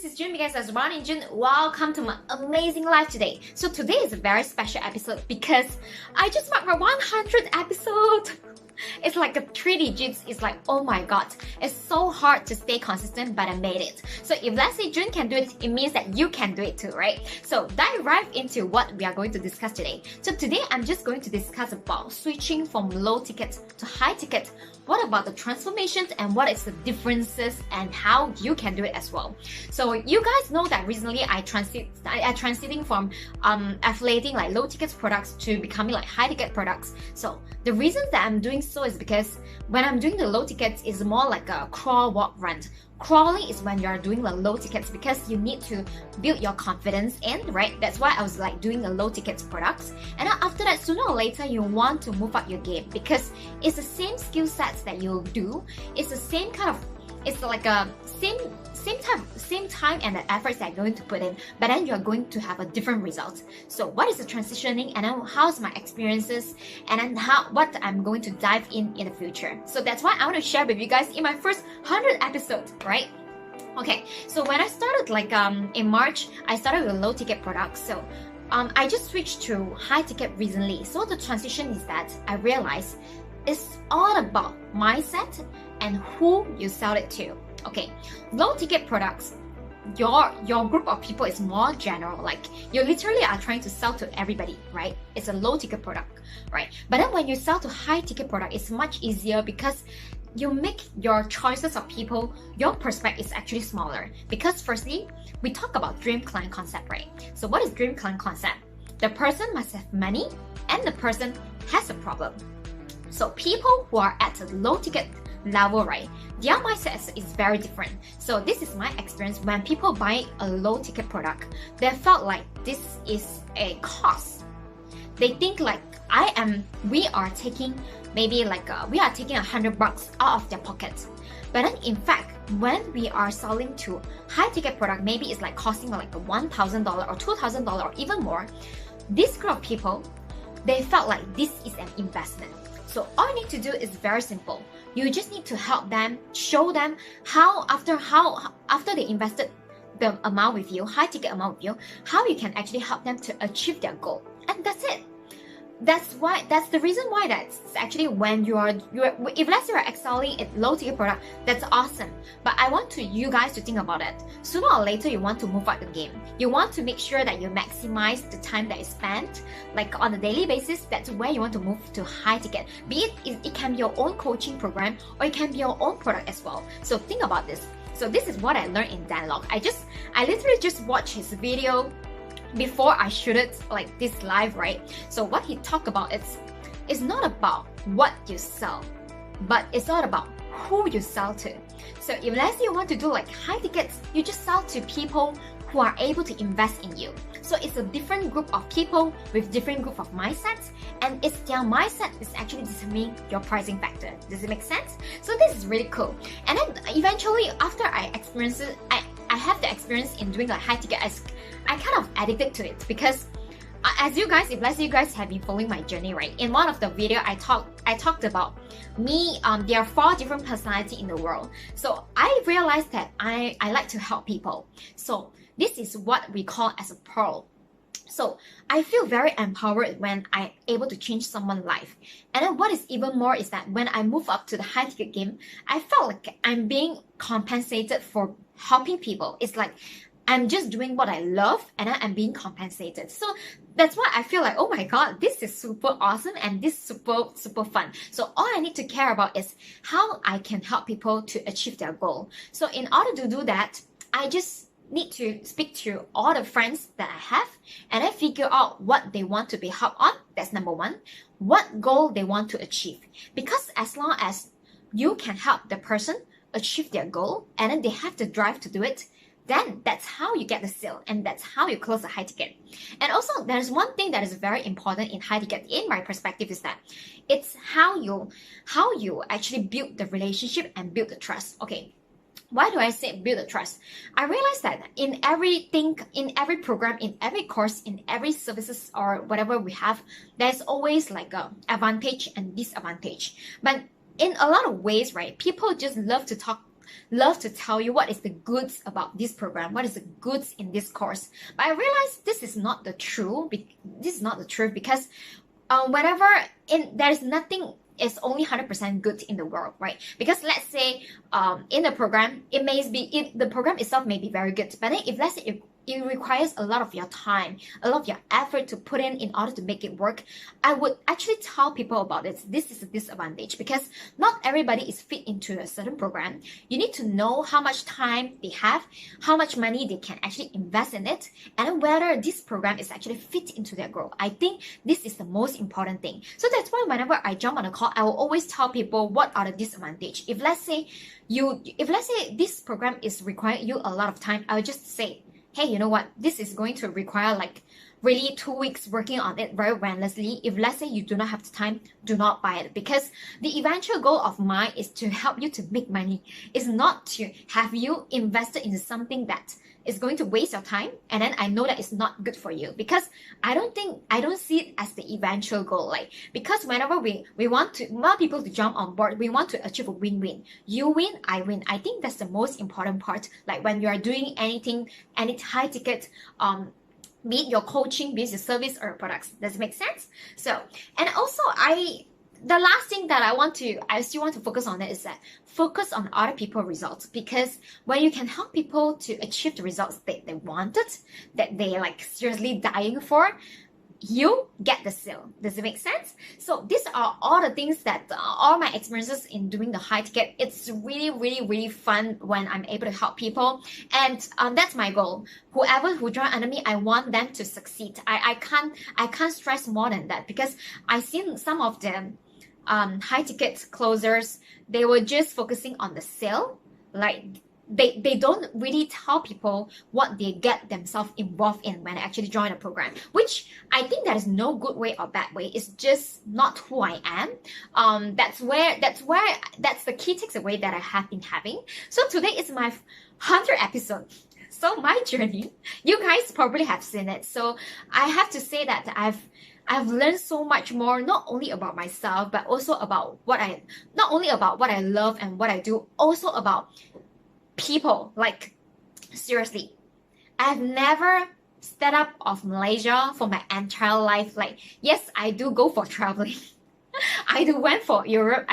this is June because I was born in June. Welcome to my amazing life today. So today is a very special episode because I just marked my 100th episode. It's like a 3 digits. It's like, oh my god, it's so hard to stay consistent, but I made it. So if let's say June can do it, it means that you can do it too, right? So dive right into what we are going to discuss today. So today I'm just going to discuss about switching from low ticket to high ticket. What about the transformations and what is the differences and how you can do it as well. So you guys know that recently I transiting from affiliating like low ticket products to becoming like high ticket products. So the reason that I'm doing so is because when I'm doing the low tickets, it's more like a crawl, walk, run. Crawling is when you're doing the low tickets because you need to build your confidence in, right? That's why I was like doing the low tickets products. And then after that, sooner or later, you want to move up your game because it's the same skill sets that you'll do. It's the same kind of, it's like a same time and the efforts that you're going to put in, but then you're going to have a different result. So what is the transitioning, and then how's my experiences, and then what I'm going to dive in the future. So that's why I want to share with you guys in my first 100 episodes, right? Okay, so when I started like in March, I started with low ticket products. So I just switched to high ticket recently. So the transition is that I realized it's all about mindset and who you sell it to. Okay, low ticket products, your group of people is more general, like you literally are trying to sell to everybody, right? It's a low ticket product, right? But then when you sell to high ticket product, it's much easier because you make your choices of people, your prospect is actually smaller. Because firstly, we talk about dream client concept, right? So what is dream client concept? The person must have money and the person has a problem. So people who are at a low ticket level, right, their mindset is very different. So this is my experience. When people buy a low ticket product, they felt like this is a cost. They think like we are taking maybe like we are taking $100 out of their pocket. But then in fact, when we are selling to high ticket product, maybe it's like costing like $1,000 or $2,000 or even more. This group of people, they felt like this is an investment. So all you need to do is very simple. You just need to help them, show them how after they invested the amount with you, high ticket amount with you, how you can actually help them to achieve their goal. And that's it. That's the reason why that's actually when if let's say you're excelling at low ticket product, that's awesome. But I want you guys to think about it. Sooner or later, you want to move up the game. You want to make sure that you maximize the time that is spent, like on a daily basis. That's where you want to move to high ticket. Be it can be your own coaching program or it can be your own product as well. So think about this. So this is what I learned in Dialogue. I literally just watched his video before I shoot it like this live, right? So what he talked about is not about what you sell, but it's all about who you sell to. So if let's say you want to do like high tickets, you just sell to people who are able to invest in you. So it's a different group of people with different group of mindsets, and it's their mindset is actually determining your pricing factor. Does it make sense? So this is really cool. And then eventually after I experienced it, I have the experience in doing like high ticket. I kind of addicted to it because as you guys, if let's say you guys have been following my journey, right? In one of the video I talked about me, there are 4 different personalities in the world. So I realized that I like to help people. So this is what we call as a pearl. So I feel very empowered when I'm able to change someone's life. And then what is even more is that when I move up to the high ticket game, I felt like I'm being compensated for helping people. It's like I'm just doing what I love and I'm being compensated. So that's why I feel like, oh my god, this is super awesome and this is super fun. So all I need to care about is how I can help people to achieve their goal. So in order to do that, I just need to speak to all the friends that I have and then figure out what they want to be helped on. That's number 1. What goal they want to achieve. Because as long as you can help the person achieve their goal and then they have the drive to do it, then that's how you get the sale and that's how you close the high ticket. And also there's one thing that is very important in high ticket in my perspective is that it's how you actually build the relationship and build the trust. Okay, why do I say build the trust? I realized that in everything, in every program, in every course, in every services or whatever we have, there's always like a advantage and disadvantage. But in a lot of ways, right, people just love to talk love to tell you what is the goods about this program, what is the goods in this course. But I realized this is not the truth. This is not the truth because whenever there is nothing is only 100% good in the world, right? Because let's say in the program, the program itself may be very good, but then if let's say it requires a lot of your time, a lot of your effort to put in order to make it work, I would actually tell people about it. This is a disadvantage because not everybody is fit into a certain program. You need to know how much time they have, how much money they can actually invest in it, and whether this program is actually fit into their goal. I think this is the most important thing. So that's why whenever I jump on a call, I will always tell people what are the disadvantages. If let's say this program is requiring you a lot of time, I will just say, hey, you know what? This is going to require like really 2 weeks working on it very relentlessly. If let's say you do not have the time, do not buy it, because the eventual goal of mine is to help you to make money. It's not to have you invested into something that is going to waste your time, and then I know that it's not good for you, because I don't see it as the eventual goal. Like, because whenever we want people to jump on board, we want to achieve a win-win. You win, I win. I think that's the most important part. Like when you are doing anything, any high ticket, be it your coaching, be it your service or products. Does it make sense? So, and also the last thing that I still want to focus on is that focus on other people's results, because when you can help people to achieve the results that they wanted, that they like seriously dying for, you get the sale. Does it make sense? So these are all the things that all my experiences in doing the high ticket. It's really, really, really fun when I'm able to help people, and that's my goal. Whoever who join under me, I want them to succeed. I can't stress more than that, because I've seen some of them high ticket closers, they were just focusing on the sale. Like they don't really tell people what they get themselves involved in when they actually join a program, which I think that is no good way or bad way. It's just not who I am. That's the key takeaway that I have been having. So today is my 100th episode. So my journey, you guys probably have seen it. So I have to say that I've learned so much more, not only about myself, but also about not only about what I love and what I do, also about people. Like, seriously, I've never stepped out of Malaysia for my entire life. Like, yes, I do go for traveling. I do went for Europe. I